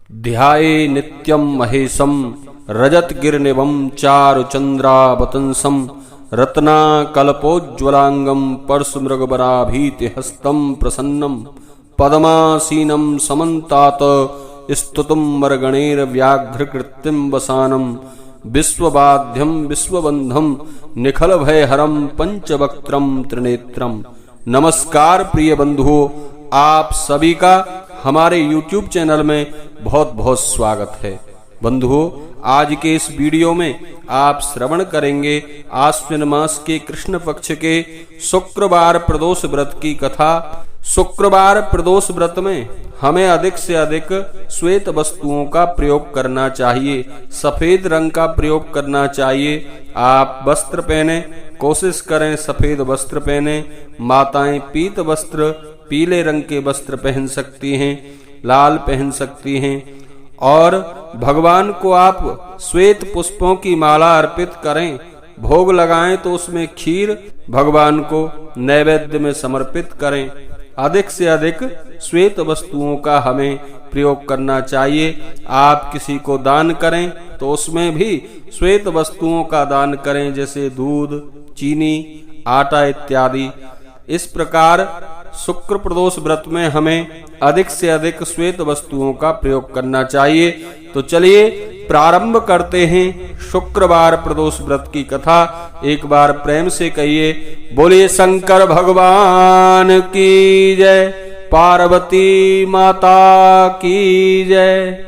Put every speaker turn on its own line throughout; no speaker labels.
ध्याये नित्यं महेशं रजतगिरिनिभं चारुचन्द्रावतंसं रत्नाकल्पोज्ज्वलांगं परशुमृगवराभीतिहस्तं प्रसन्नं पद्मासीनं समन्तात् स्तुतं मर्गणैर्व्याघ्रकृत्यं वसानं विश्वबाध्यं विश्वबन्धं निखलभयहरं पंचवक्त्रं त्रिनेत्रं। नमस्कार प्रिय बंधुओं, आप सभी का हमारे YouTube चैनल में बहुत बहुत स्वागत है। बंधुओं, आज के इस वीडियो में आप श्रवण करेंगे आश्विन मास के कृष्ण पक्ष के शुक्रवार प्रदोष व्रत की कथा। शुक्रवार प्रदोष व्रत में हमें अधिक से अधिक श्वेत वस्तुओं का प्रयोग करना चाहिए, सफेद रंग का प्रयोग करना चाहिए। आप वस्त्र पहने, कोशिश करें सफेद वस्त्र पहने। माताएं पीत वस्त्र, पीले रंग के वस्त्र पहन सकती हैं, लाल पहन सकती हैं। और भगवान को आप श्वेत पुष्पों की माला अर्पित करें, भोग लगाएं तो उसमें खीर भगवान को नैवेद्य में समर्पित करें। अधिक से अधिक श्वेत वस्तुओं का हमें प्रयोग करना चाहिए। आप किसी को दान करें तो उसमें भी श्वेत वस्तुओं का दान करें, जैसे दूध, चीनी, आटा इत्यादि। इस प्रकार शुक्र प्रदोष व्रत में हमें अधिक से अधिक श्वेत वस्तुओं का प्रयोग करना चाहिए। तो चलिए प्रारंभ करते हैं शुक्रवार प्रदोष व्रत की कथा। एक बार प्रेम से कहिए, बोलिए शंकर भगवान की जय, पार्वती माता की जय।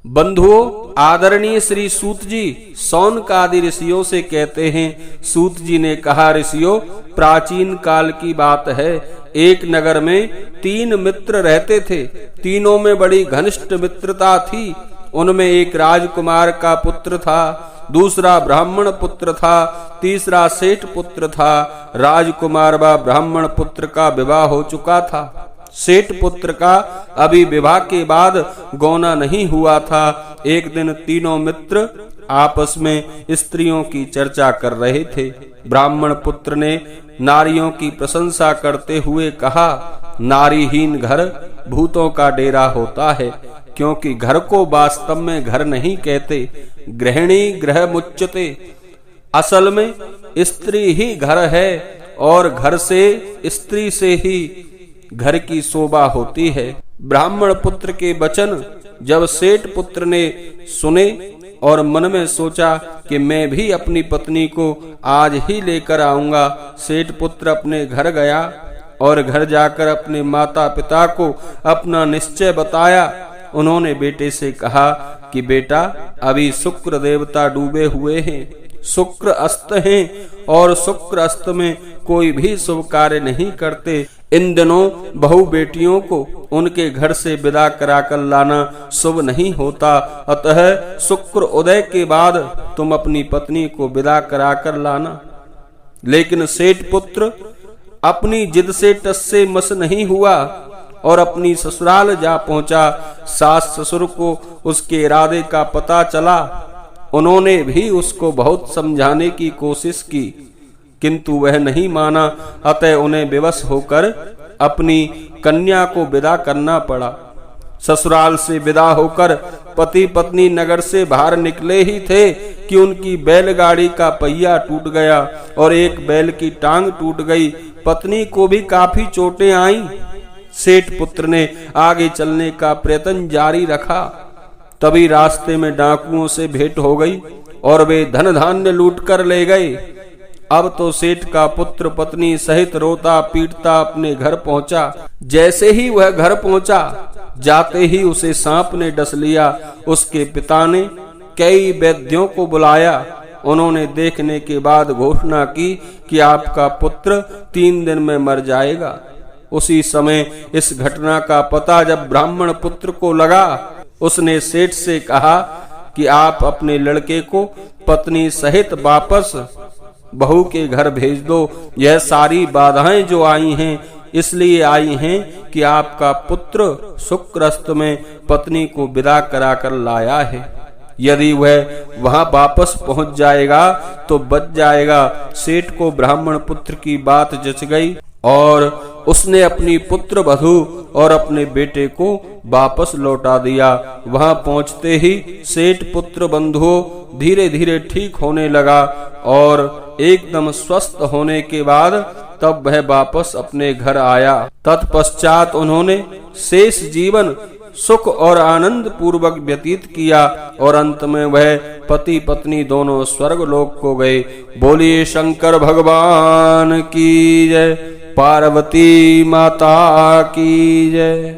बंधुओं, आदरणीय श्री सूत जी सौनक आदि ऋषियों से कहते हैं, सूत जी ने कहा, ऋषियों, प्राचीन काल की बात है, एक नगर में 3 मित्र रहते थे। तीनों में बड़ी घनिष्ठ मित्रता थी। उनमें एक राजकुमार का पुत्र था, दूसरा ब्राह्मण पुत्र था, तीसरा सेठ पुत्र था। राजकुमार व ब्राह्मण पुत्र का विवाह हो चुका था। सेठ पुत्र का अभी विवाह के बाद गौना नहीं हुआ था। एक दिन तीनों मित्र आपस में स्त्रियों की चर्चा कर रहे थे। ब्राह्मण पुत्र ने नारियों की प्रशंसा करते हुए कहा, नारीहीन घर भूतों का डेरा होता है, क्योंकि घर को वास्तव में घर नहीं कहते। गृहिणी गृह मुच्यते, असल में स्त्री ही घर है और घर से, स्त्री से ही घर की शोभा होती है। ब्राह्मण पुत्र के वचन जब सेठ पुत्र ने सुने और मन में सोचा कि मैं भी अपनी पत्नी को आज ही लेकर आऊंगा, सेठ पुत्र अपने घर गया और घर जाकर अपने माता पिता को अपना निश्चय बताया। उन्होंने बेटे से कहा कि बेटा, अभी शुक्र देवता डूबे हुए हैं, शुक्र अस्त हैं और शुक्र अस्त में कोई भी शुभ कार्य नहीं करते। इन दिनों बहू बेटियों को उनके घर से विदा कराकर लाना शुभ नहीं होता। अतः शुक्र उदय के बाद तुम अपनी पत्नी को विदा कराकर लाना। लेकिन सेठ पुत्र अपनी जिद से टस से मस नहीं हुआ और अपनी ससुराल जा पहुंचा। सास ससुर को उसके इरादे का पता चला। उन्होंने भी उसको बहुत समझाने की कोशिश की, किंतु वह नहीं माना। अतः उन्हें विवश होकर अपनी कन्या को विदा करना पड़ा। ससुराल से विदा होकर पति पत्नी नगर से बाहर निकले ही थे कि उनकी बैलगाड़ी का पहिया टूट गया और एक बैल की टांग टूट गई। पत्नी को भी काफी चोटें आईं। सेठ पुत्र ने आगे चलने का प्रयत्न जारी रखा। तभी रास्ते में डाकुओं से भेंट हो गई और वे धन धान्य लूट कर ले गए। अब तो सेठ का पुत्र पत्नी सहित रोता पीटता अपने घर पहुंचा। जैसे ही वह घर पहुंचा, जाते ही उसे सांप ने डस लिया। उसके पिता ने कई वैद्यों को बुलाया। उन्होंने देखने के बाद घोषणा की कि आपका पुत्र 3 दिन में मर जाएगा। उसी समय इस घटना का पता जब ब्राह्मण पुत्र को लगा, उसने सेठ से कहा कि आप अपने लड़के को पत्नी सहित वापस बहू के घर भेज दो। यह सारी बाधाएं जो आई हैं, इसलिए आई हैं कि आपका पुत्र शुक्रस्त में पत्नी को विदा कराकर लाया है। यदि वह वहां वापस पहुंच जाएगा तो बच जाएगा। सेठ को ब्राह्मण पुत्र की बात जच गई और उसने अपनी पुत्र वधू और अपने बेटे को वापस लौटा दिया। वहां पहुंचते ही सेठ पुत्र बंधुओं धीरे धीरे ठीक होने लगा और एकदम स्वस्थ होने के बाद तब वह वापस अपने घर आया। तत्पश्चात उन्होंने शेष जीवन सुख और आनंद पूर्वक व्यतीत किया और अंत में वह पति पत्नी दोनों स्वर्ग लोक को गए। बोलिए शंकर भगवान की जय, पार्वती माता की जय।